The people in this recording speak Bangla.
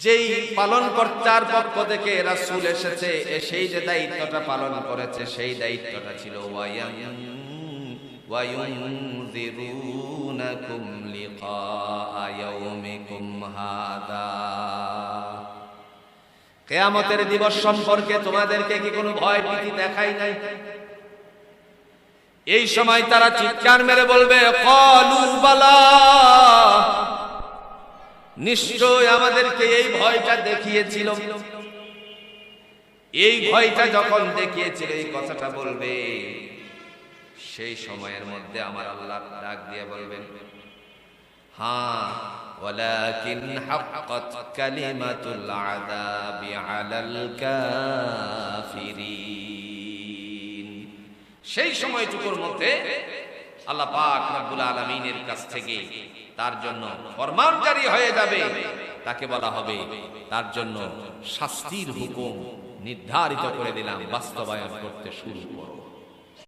যেই পালনকর্তার পক্ষ থেকে রাসূল এসেছে, সেই যে দায়িত্বটা পালন করেছে, সেই দায়িত্বটা ছিল ওয়ায়ুনযিরুনাকুম লিকা ইয়াউমিকুম হাযা। কিয়ামতের দিবস সম্পর্কে তোমাদেরকে কি কোনো ভয় ভীতি দেখাই নাই? এই সময় তারা চিৎকার মেরে বলবে, ক্বালু বালা, নিশ্চয় আমাদেরকে এই ভয়টা দেখিয়েছিল। এই ভয়টা যখন দেখিয়েছিল, এই কথাটা বলবে, সেই সময়ের মধ্যে আমার আল্লাহ ডাক দিয়ে বলবেন, হ্যাঁ, ওয়ালাকিন হাক্কাত কালিমাতুল আযাবি আলাল কাফিরিন। সেই সময়টুকুর মধ্যে আল্লাহ পাক রব্বুল আলামিনের কাছ থেকে তার জন্য ফরমান জারি হয়ে যাবে। তাকে বলা হবে, তার জন্য শাস্তির হুকুম নির্ধারিত করে দিলাম, বাস্তবায়ন করতে শুরু করো।